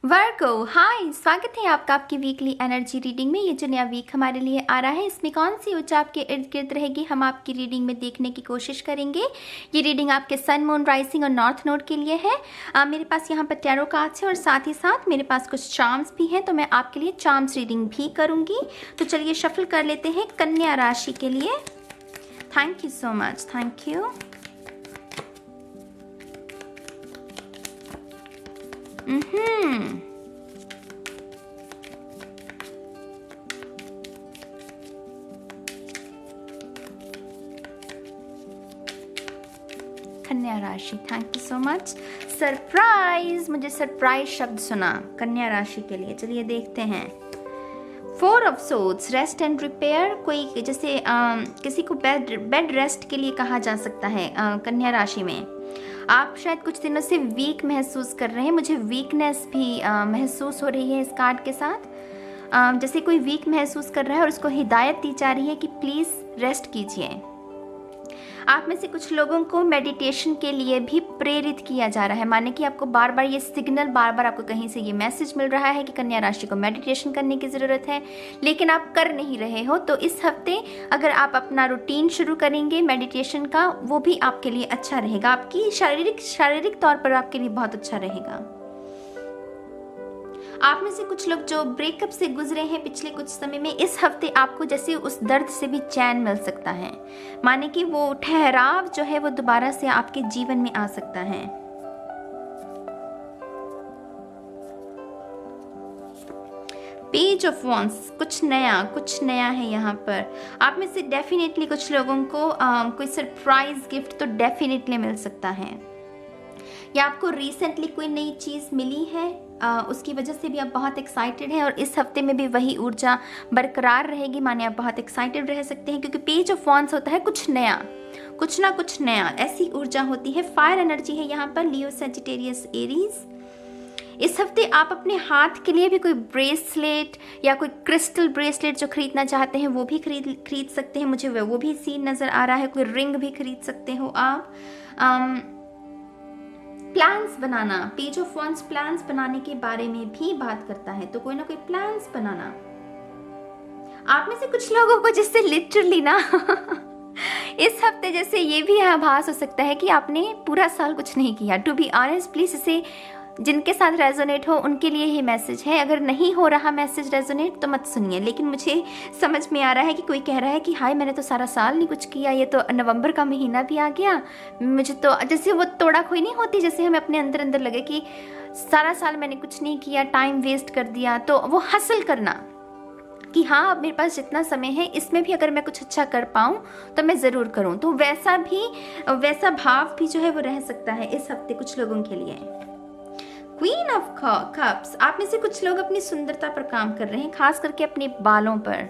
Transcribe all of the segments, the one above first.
वर्गो हाय, स्वागत है आपका आपकी वीकली एनर्जी रीडिंग में। ये जो नया वीक हमारे लिए आ रहा है, इसमें कौन सी ऊर्जा आपके इर्द गिर्द रहेगी, हम आपकी रीडिंग में देखने की कोशिश करेंगे। ये रीडिंग आपके सन, मून, राइजिंग और नॉर्थ नोड के लिए है। मेरे पास यहाँ पर टैरो कार्ड्स है और साथ ही साथ मेरे पास कुछ चार्म्स भी हैं, तो मैं आपके लिए चार्म्स रीडिंग भी करूँगी। तो चलिए शफल कर लेते हैं कन्या राशि के लिए। Thank you so much, thank you. कन्या राशि, thank you so much. Surprise, मुझे सरप्राइज शब्द सुना कन्या राशि के लिए। चलिए देखते हैं। 4 of swords, rest and repair. कोई जैसे किसी को बेड रेस्ट के लिए कहा जा सकता है। कन्या राशि में आप शायद कुछ दिनों से वीक महसूस कर रहे हैं। मुझे वीकनेस भी महसूस हो रही है इस कार्ड के साथ। जैसे कोई वीक महसूस कर रहा है और उसको हिदायत दी जा रही है कि प्लीज़ रेस्ट कीजिए। आप में से कुछ लोगों को मेडिटेशन के लिए भी प्रेरित किया जा रहा है, माने कि आपको बार बार ये सिग्नल, बार बार आपको कहीं से ये मैसेज मिल रहा है कि कन्या राशि को मेडिटेशन करने की ज़रूरत है, लेकिन आप कर नहीं रहे हो। तो इस हफ्ते अगर आप अपना रूटीन शुरू करेंगे मेडिटेशन का, वो भी आपके लिए अच्छा रहेगा। आपकी शारीरिक तौर पर आपके लिए बहुत अच्छा रहेगा। आप में से कुछ लोग जो ब्रेकअप से गुजरे हैं पिछले कुछ समय में, इस हफ्ते आपको जैसे उस दर्द से भी चैन मिल सकता है, माने कि वो ठहराव जो है वो दोबारा से आपके जीवन में आ सकता है। पेज ऑफ वॉन्ड्स, कुछ नया है यहाँ पर। आप में से डेफिनेटली कुछ लोगों को कोई सरप्राइज गिफ्ट तो डेफिनेटली मिल सकता है, या आपको रिसेंटली कोई नई चीज़ मिली है, उसकी वजह से भी आप बहुत एक्साइटेड हैं। और इस हफ्ते में भी वही ऊर्जा बरकरार रहेगी, माने आप बहुत एक्साइटेड रह सकते हैं, क्योंकि पेज ऑफ वॉन्ड्स होता है कुछ नया, कुछ ना कुछ नया, ऐसी ऊर्जा होती है। फायर एनर्जी है यहाँ पर, लियो, सेजिटेरियस, एरीज। इस हफ्ते आप अपने हाथ के लिए भी कोई ब्रेसलेट या कोई क्रिस्टल ब्रेसलेट जो खरीदना चाहते हैं वो भी खरीद सकते हैं। मुझे वो भी सीन नज़र आ रहा है। कोई रिंग भी खरीद सकते हो आप। Plans banana, page of wands plans बनाने के बारे में भी बात करता है, तो कोई ना कोई प्लान्स बनाना। आप में से कुछ लोगों को जिससे लिटरली ना इस हफ्ते जैसे ये भी आभास हो सकता है कि आपने पूरा साल कुछ नहीं किया। टू बी ऑनेस्ट, प्लीज इसे जिनके साथ रेजोनेट हो उनके लिए ही मैसेज है। अगर नहीं हो रहा मैसेज रेजोनेट तो मत सुनिए, लेकिन मुझे समझ में आ रहा है कि कोई कह रहा है कि हाय मैंने तो सारा साल नहीं कुछ किया, ये तो नवंबर का महीना भी आ गया, मुझे तो जैसे वो तोड़ा खोई नहीं होती, जैसे हमें अपने अंदर अंदर लगे कि सारा साल मैंने कुछ नहीं किया, टाइम वेस्ट कर दिया। तो वो हासिल करना कि हाँ अब मेरे पास जितना समय है इसमें भी अगर मैं कुछ अच्छा कर पाऊँ तो मैं ज़रूर करूँ, तो वैसा भाव भी जो है वो रह सकता है इस हफ्ते कुछ लोगों के लिए। क्वीन ऑफ कप्स, आप में से कुछ लोग अपनी सुंदरता पर काम कर रहे हैं, खास करके अपने बालों पर।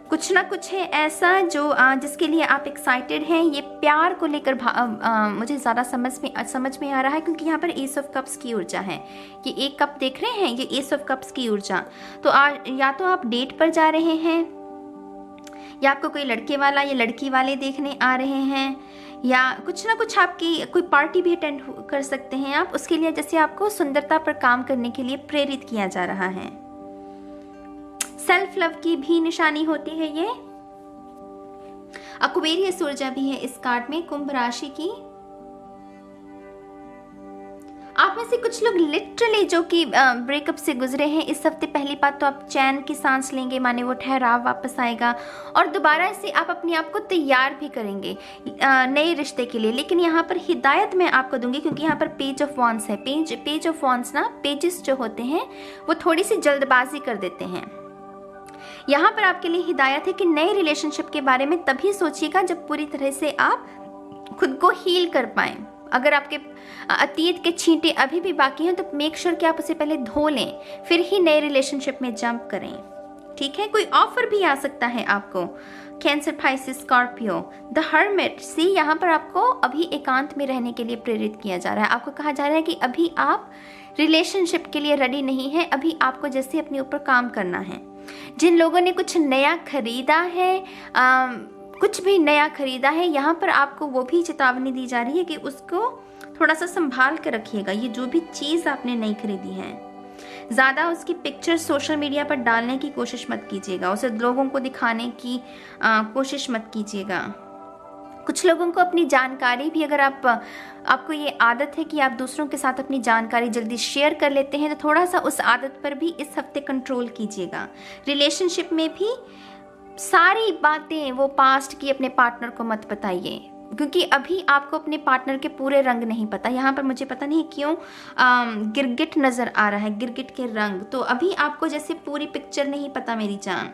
कुछ ना कुछ है ऐसा जो जिसके लिए आप एक्साइटेड हैं। ये प्यार को लेकर मुझे ज़्यादा समझ में आ रहा है, क्योंकि यहाँ पर एस ऑफ कप्स की ऊर्जा है। ये एक कप देख रहे हैं, ये एस ऑफ कप्स की ऊर्जा। तो या तो आप डेट पर जा रहे हैं, या आपको कोई लड़के वाला या लड़की वाले देखने आ रहे हैं, या कुछ ना कुछ आपकी कोई पार्टी भी अटेंड कर सकते हैं आप। उसके लिए जैसे आपको सुंदरता पर काम करने के लिए प्रेरित किया जा रहा है। सेल्फ लव की भी निशानी होती है ये। एक्वेरियस ऊर्जा भी है इस कार्ड में, कुंभ राशि की। आप में से कुछ लोग लिटरली जो कि ब्रेकअप से गुजरे हैं, इस हफ्ते पहली बात तो आप चैन की सांस लेंगे, माने वो ठहराव वापस आएगा और दोबारा से आप अपने आप को तैयार भी करेंगे नए रिश्ते के लिए। लेकिन यहाँ पर हिदायत मैं आपको दूंगी, क्योंकि यहाँ पर पेज ऑफ वॉन्ड्स है। पेज ऑफ वॉन्ड्स ना, पेजेस जो होते हैं वो थोड़ी सी जल्दबाजी कर देते हैं। यहाँ पर आपके लिए हिदायत है कि नए रिलेशनशिप के बारे में तभी सोचिएगा जब पूरी तरह से आप खुद को हील कर पाएं। अगर आपके अतीत के छींटे अभी भी बाकी हैं तो मेक श्योर कि आप उसे पहले धो लें, फिर ही नए रिलेशनशिप में जंप करें। ठीक है, कोई ऑफर भी आ सकता है आपको। Cancer, Pisces, Scorpio, the Hermit. See, यहाँ पर आपको अभी एकांत में रहने के लिए प्रेरित किया जा रहा है। आपको कहा जा रहा है कि अभी आप रिलेशनशिप के लिए रेडी नहीं है, अभी आपको जैसे अपने ऊपर काम करना है। जिन लोगों ने कुछ नया खरीदा है, कुछ भी नया खरीदा है, यहाँ पर आपको वो भी चेतावनी दी जा रही है कि उसको थोड़ा सा संभाल कर रखिएगा, ये जो भी चीज़ आपने नई खरीदी है। ज़्यादा उसकी पिक्चर सोशल मीडिया पर डालने की कोशिश मत कीजिएगा, उसे लोगों को दिखाने की कोशिश मत कीजिएगा। कुछ लोगों को अपनी जानकारी भी, अगर आपको ये आदत है कि आप दूसरों के साथ अपनी जानकारी जल्दी शेयर कर लेते हैं, तो थोड़ा सा उस आदत पर भी इस हफ्ते कंट्रोल कीजिएगा। रिलेशनशिप में भी सारी बातें वो पास्ट की अपने पार्टनर को मत बताइए, क्योंकि अभी आपको अपने पार्टनर के पूरे रंग नहीं पता। यहाँ पर मुझे पता नहीं क्यों गिरगिट नज़र आ रहा है, गिरगिट के रंग। तो अभी आपको जैसे पूरी पिक्चर नहीं पता मेरी जान,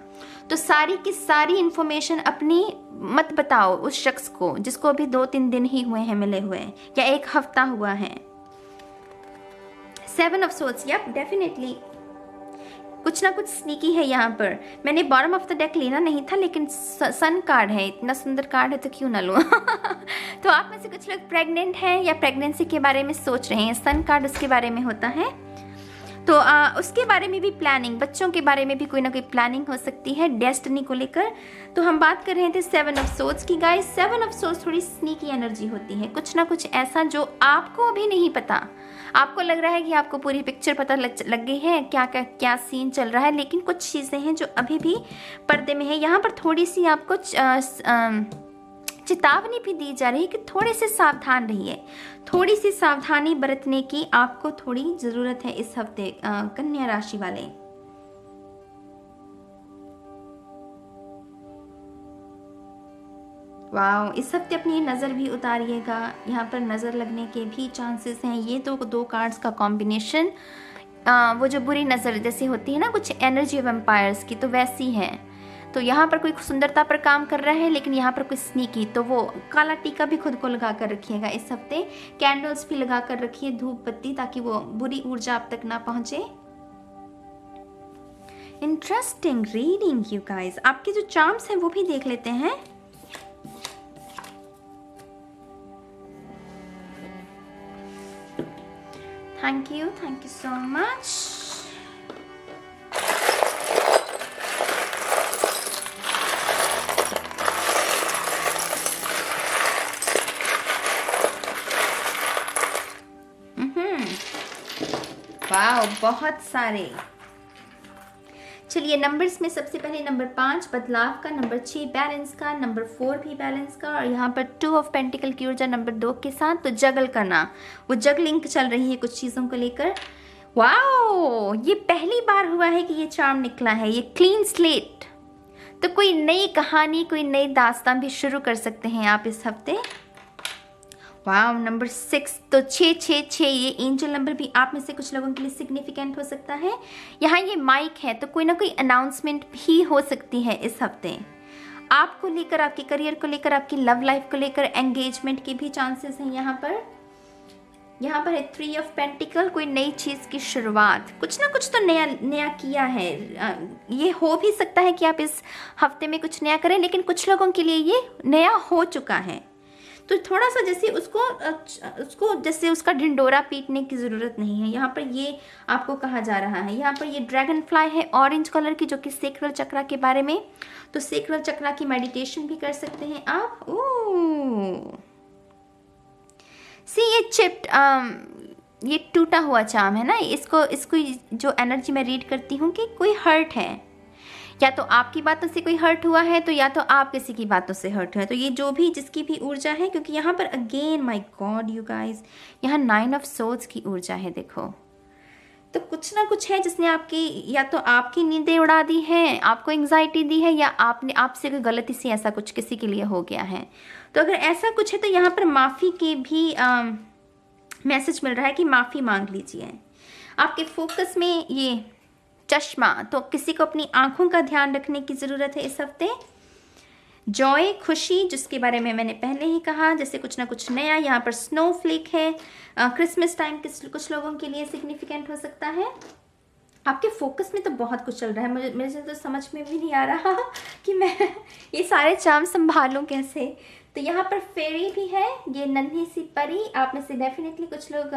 तो सारी की सारी इन्फॉर्मेशन अपनी मत बताओ उस शख्स को जिसको अभी 2-3 दिन ही हुए हैं मिले हुए, या 1 हफ्ता हुआ है। 7 ऑफ सोर्ड्स, यप डेफिनेटली कुछ ना कुछ स्नीकी है यहाँ पर। मैंने बॉटम ऑफ द डेक लेना नहीं था, लेकिन सन कार्ड है, इतना सुंदर कार्ड है तो क्यों ना लूँ। तो आप में से कुछ लोग प्रेग्नेंट हैं या प्रेगनेंसी के बारे में सोच रहे हैं, सन कार्ड उसके बारे में होता है। तो उसके बारे में भी प्लानिंग, बच्चों के बारे में भी कोई ना कोई प्लानिंग हो सकती है डेस्टिनी को लेकर। तो हम बात कर रहे थे 7 ऑफ सोर्ड्स की। गाइस 7 ऑफ सोर्ड्स थोड़ी स्नीकी एनर्जी होती है, कुछ ना कुछ ऐसा जो आपको अभी नहीं पता। आपको लग रहा है कि आपको पूरी पिक्चर पता लग गई है, क्या सीन चल रहा है, लेकिन कुछ चीज़ें हैं जो अभी भी पर्दे में है। यहाँ पर थोड़ी सी आपको चेतावनी भी दी जा रही है कि थोड़े से सावधान रहिए, थोड़ी सी सावधानी बरतने की आपको थोड़ी ज़रूरत है इस हफ्ते कन्या राशि वाले। वाह, इस हफ्ते अपनी नज़र भी उतारिएगा, यहाँ पर नज़र लगने के भी चांसेस हैं। ये तो 2 कार्ड्स का कॉम्बिनेशन, वो जो बुरी नज़र जैसे होती है ना कुछ एनर्जी ऑफ एम्पायर्स की, तो वैसी है। तो यहाँ पर कोई सुंदरता पर काम कर रहा है, लेकिन यहाँ पर कोई स्नीकी, तो वो काला टीका भी खुद को लगा कर रखिएगा इस हफ्ते, कैंडल्स भी लगा कर रखिए, धूप बत्ती, ताकि वो बुरी ऊर्जा आप तक ना पहुँचे। Interesting reading you guys. आपके जो चार्म्स हैं वो भी देख लेते हैं। Thank you so much. वाह, बहुत सारे। चलिए नंबर्स में सबसे पहले नंबर 5 बदलाव का, नंबर 6 बैलेंस का, नंबर 4 भी बैलेंस का, और यहाँ पर 2 ऑफ पेंटिकल की ऊर्जा नंबर 2 के साथ। तो जगल करना, वो जगलिंग चल रही है कुछ चीज़ों को लेकर। वाओ, ये पहली बार हुआ है कि ये चार्म निकला है, ये क्लीन स्लेट। तो कोई नई कहानी, कोई नई दास्तान भी शुरू कर सकते हैं आप इस हफ्ते। वाह, नंबर 6, तो 666, ये एंजल नंबर भी आप में से कुछ लोगों के लिए सिग्निफिकेंट हो सकता है। यहाँ ये माइक है, तो कोई ना कोई अनाउंसमेंट भी हो सकती है इस हफ्ते, आपको लेकर, आपके करियर को लेकर, आपकी लव लाइफ को लेकर, एंगेजमेंट के भी चांसेस हैं यहाँ पर। यहाँ पर है 3 ऑफ पेंटिकल, कोई नई चीज़ की शुरुआत, कुछ ना कुछ तो नया किया है। ये हो भी सकता है कि आप इस हफ्ते में कुछ नया करें, लेकिन कुछ लोगों के लिए ये नया हो चुका है, तो थोड़ा सा जैसे उसको जैसे उसका ढिंडोरा पीटने की ज़रूरत नहीं है। यहाँ पर ये आपको कहा जा रहा है। यहाँ पर ये ड्रैगन फ्लाई है ऑरेंज कलर की, जो कि सेक्रल चक्रा के बारे में, तो सेक्रल चक्रा की मेडिटेशन भी कर सकते हैं आप। ये चिप्ड, ये टूटा हुआ चार्म है ना, इसको जो एनर्जी मैं रीड करती हूँ कि कोई हर्ट है, या तो आपकी बातों से कोई हर्ट हुआ है, तो या तो आप किसी की बातों से हर्ट है। तो ये जो भी जिसकी भी ऊर्जा है, क्योंकि यहाँ पर again my God you guys, यहाँ 9 ऑफ सोर्ड्स की ऊर्जा है, देखो। तो कुछ ना कुछ है जिसने या तो आपकी नींदें उड़ा दी है, आपको एंग्जाइटी दी है, या आपसे कोई गलती से ऐसा कुछ किसी के लिए हो गया है। तो अगर ऐसा कुछ है तो यहाँ पर माफ़ी के भी मैसेज मिल रहा है कि माफ़ी मांग लीजिए। आपके फोकस में ये चश्मा, तो किसी को अपनी आंखों का ध्यान रखने की ज़रूरत है इस हफ्ते। जॉय, खुशी, जिसके बारे में मैंने पहले ही कहा, जैसे कुछ ना कुछ नया। यहाँ पर स्नोफ्लेक है, क्रिसमस टाइम कुछ लोगों के लिए सिग्निफिकेंट हो सकता है। आपके फोकस में तो बहुत कुछ चल रहा है, मुझे तो समझ में भी नहीं आ रहा कि मैं ये सारे चार्म संभालूं कैसे। तो यहाँ पर फेरी भी है, ये नन्ही सी परी। आप में से डेफिनेटली कुछ लोग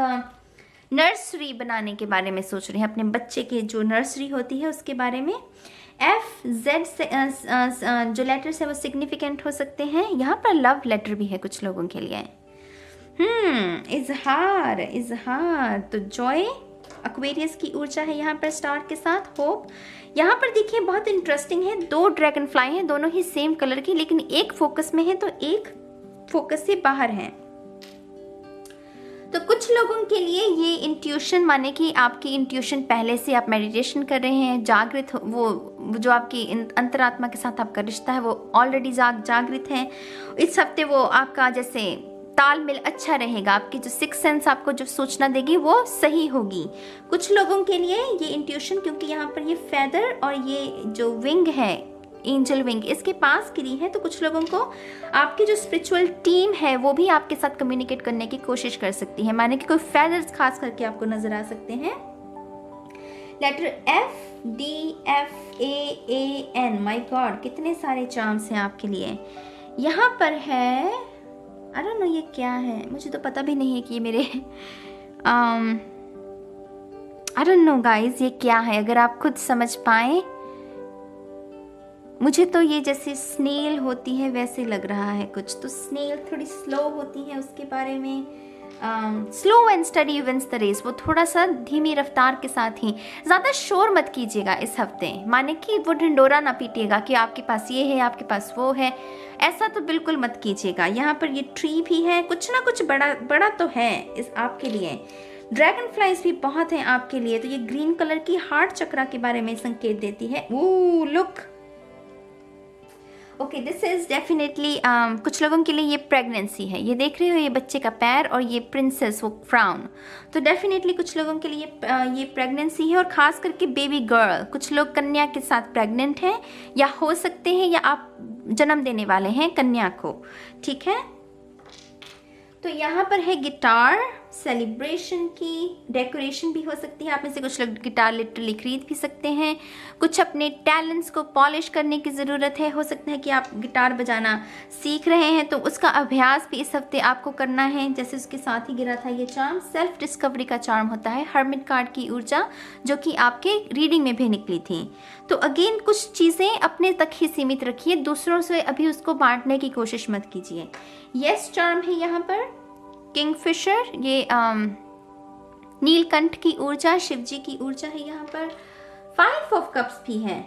नर्सरी बनाने के बारे में सोच रहे हैं, अपने बच्चे के जो नर्सरी होती है उसके बारे में। FZ से जो लेटर्स है वो सिग्निफिकेंट हो सकते हैं। यहाँ पर लव लेटर भी है कुछ लोगों के लिए। इजहार, तो जॉय, एक्वेरियस की ऊर्जा है यहाँ पर स्टार के साथ, होप। यहाँ पर देखिए बहुत इंटरेस्टिंग है, 2 ड्रैगन फ्लाई हैं, दोनों ही सेम कलर की, लेकिन एक फोकस में है तो एक फोकस से बाहर है। तो कुछ लोगों के लिए ये इंट्यूशन, माने कि आपकी इंट्यूशन पहले से आप मेडिटेशन कर रहे हैं, जागृत, वो जो आपकी अंतरात्मा के साथ आपका रिश्ता है वो ऑलरेडी जागृत है। इस हफ्ते वो आपका जैसे तालमेल अच्छा रहेगा, आपकी जो सिक्स सेंस आपको जो सूचना देगी वो सही होगी। कुछ लोगों के लिए ये इंट्यूशन, क्योंकि यहाँ पर ये फेदर और ये जो विंग है, एंजल विंग, इसके पास गिरी है, तो कुछ लोगों को आपकी जो स्पिरिचुअल टीम है वो भी आपके साथ कम्युनिकेट करने की कोशिश कर सकती है, माने कि कोई फेदर्स खास करके आपको नजर आ सकते हैं। लेटर FDFAAN, माय गॉड कितने सारे चार्म्स हैं आपके लिए। यहाँ पर है, आई डोंट नो ये क्या है, मुझे तो पता भी नहीं है कि ये मेरे आई डोंट नो गाइज ये क्या है, अगर आप खुद समझ पाए। मुझे तो ये जैसे स्नेल होती है वैसे लग रहा है कुछ, तो स्नेल थोड़ी स्लो होती है, उसके बारे में slow and steady wins the race, वो थोड़ा सा धीमी रफ्तार के साथ ही। ज़्यादा शोर मत कीजिएगा इस हफ्ते, माने कि वो ढिंडोरा ना पीटिएगा कि आपके पास ये है, आपके पास वो है, ऐसा तो बिल्कुल मत कीजिएगा। यहाँ पर ये ट्री भी है, कुछ ना कुछ बड़ा बड़ा तो है इस आपके लिए। ड्रैगन फ्लाइज भी बहुत हैं आपके लिए, तो ये ग्रीन कलर की हार्ट चक्रा के बारे में संकेत देती है। Oh look, okay this is definitely कुछ लोगों के लिए ये प्रेगनेंसी है, ये देख रहे हो ये बच्चे का पैर और ये प्रिंसेस वो क्राउन, तो डेफिनेटली कुछ लोगों के लिए ये प्रेगनेंसी है, और खास करके बेबी गर्ल। कुछ लोग कन्या के साथ प्रेग्नेंट हैं या हो सकते हैं, या आप जन्म देने वाले हैं कन्या को, ठीक है। तो यहाँ पर है गिटार, सेलिब्रेशन की डेकोरेशन भी हो सकती है, आप में से कुछ लोग गिटार लिटरली खरीद भी सकते हैं। कुछ अपने टैलेंट्स को पॉलिश करने की ज़रूरत है, हो सकता है कि आप गिटार बजाना सीख रहे हैं तो उसका अभ्यास भी इस हफ्ते आपको करना है। जैसे उसके साथ ही गिरा था ये चार्म, सेल्फ डिस्कवरी का चार्म होता है, हर्मिट कार्ड की ऊर्जा जो कि आपके रीडिंग में भी निकली थी। तो अगेन कुछ चीज़ें अपने तक ही सीमित रखिए, दूसरों से अभी उसको बांटने की कोशिश मत कीजिए। यस चार्म है यहाँ पर, किंगफिशर, ये नीलकंठ की ऊर्जा, शिव जी की ऊर्जा है यहाँ पर। 5 ऑफ कप्स भी है,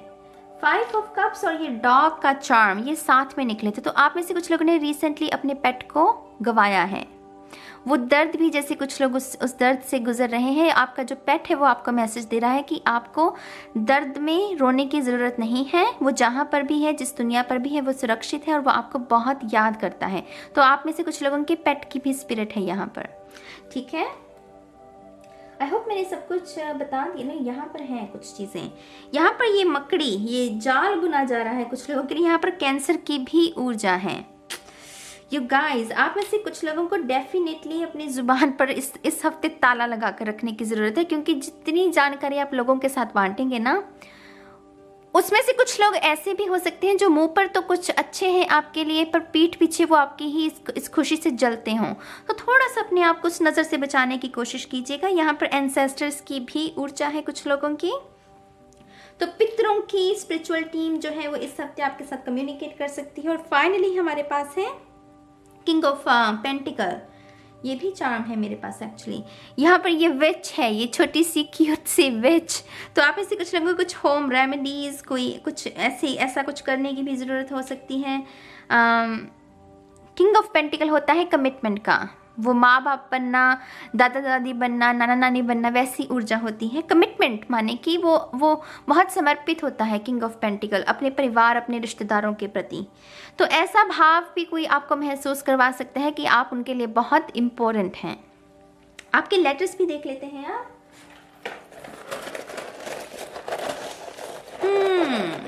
5 ऑफ कप्स और ये डॉग का चार्म, ये साथ में निकले थे। तो आप में से कुछ लोगों ने रिसेंटली अपने पेट को गंवाया है, वो दर्द भी जैसे कुछ लोग उस दर्द से गुजर रहे हैं। आपका जो पेट है वो आपको मैसेज दे रहा है कि आपको दर्द में रोने की ज़रूरत नहीं है, वो जहाँ पर भी है, जिस दुनिया पर भी है, वो सुरक्षित है और वो आपको बहुत याद करता है। तो आप में से कुछ लोगों के पेट की भी स्पिरिट है यहाँ पर, ठीक है। आई होप मैंने सब कुछ बता दिया ना। यहाँ पर हैं कुछ चीज़ें, यहाँ पर ये मकड़ी, ये जाल बुना जा रहा है कुछ लोगों के लिए। यहाँ पर कैंसर की भी ऊर्जा है। यू गाइज, आप में से कुछ लोगों को डेफिनेटली अपनी जुबान पर इस हफ्ते ताला लगा कर रखने की ज़रूरत है, क्योंकि जितनी जानकारी आप लोगों के साथ बांटेंगे ना, उसमें से कुछ लोग ऐसे भी हो सकते हैं जो मुंह पर तो कुछ अच्छे हैं आपके लिए, पर पीठ पीछे वो आपकी ही इस खुशी से जलते हों। तो थोड़ा सा अपने आप को उस नज़र से बचाने की कोशिश कीजिएगा। यहाँ पर एंसेस्टर्स की भी ऊर्जा है कुछ लोगों की, तो पितरों की स्पिरिचुअल टीम जो है वो इस हफ्ते आपके साथ कम्युनिकेट कर सकती है। और फाइनली हमारे पास है किंग ऑफ पेंटिकल, ये भी चार्म है मेरे पास एक्चुअली। यहाँ पर ये विच है, ये छोटी सी क्यूट सी विच। तो आप ऐसे कुछ लोगों को कुछ होम रेमेडीज, कोई कुछ ऐसा कुछ करने की भी ज़रूरत हो सकती है। किंग ऑफ पेंटिकल होता है कमिटमेंट का, वो माँ बाप बनना, दादा दादी बनना, नाना नानी बनना, वैसी ऊर्जा होती है। कमिटमेंट माने कि वो बहुत समर्पित होता है किंग ऑफ पेंटिकल अपने परिवार, अपने रिश्तेदारों के प्रति। तो ऐसा भाव भी कोई आपको महसूस करवा सकता है कि आप उनके लिए बहुत इम्पोर्टेंट हैं। आपके लेटर्स भी देख लेते हैं आप।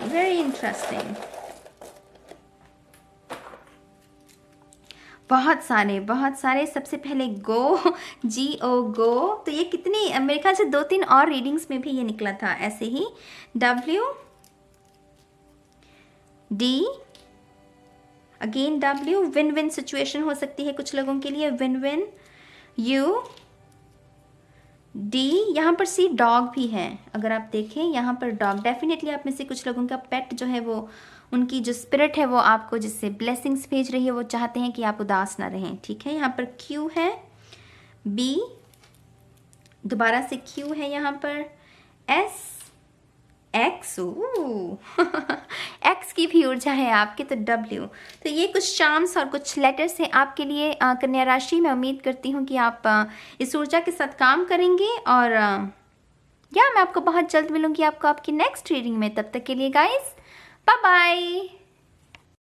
वेरी इंटरेस्टिंग, बहुत सारे। सबसे पहले गो, GO गो, तो ये कितनी, मेरे ख्याल से 2-3 और रीडिंग्स में भी ये निकला था ऐसे ही। W, D, again W, win win situation हो सकती है कुछ लोगों के लिए, विन विन। U, D, यहाँ पर C, डॉग भी है। अगर आप देखें यहाँ पर डॉग, डेफिनेटली आप में से कुछ लोगों का पेट जो है वो, उनकी जो स्पिरिट है वो आपको जिससे ब्लेसिंग्स भेज रही है, वो चाहते हैं कि आप उदास ना रहें, ठीक है। यहाँ पर Q है, B, दोबारा से Q है यहाँ पर, S, X, X की भी ऊर्जा है आपकी, तो W। तो ये कुछ चार्म्स और कुछ लेटर्स हैं आपके लिए कन्या राशि। मैं उम्मीद करती हूँ कि आप इस ऊर्जा के साथ काम करेंगे और मैं आपको बहुत जल्द मिलूंगी आपको आपकी नेक्स्ट रीडिंग में। तब तक के लिए गाइस, बाय बाय।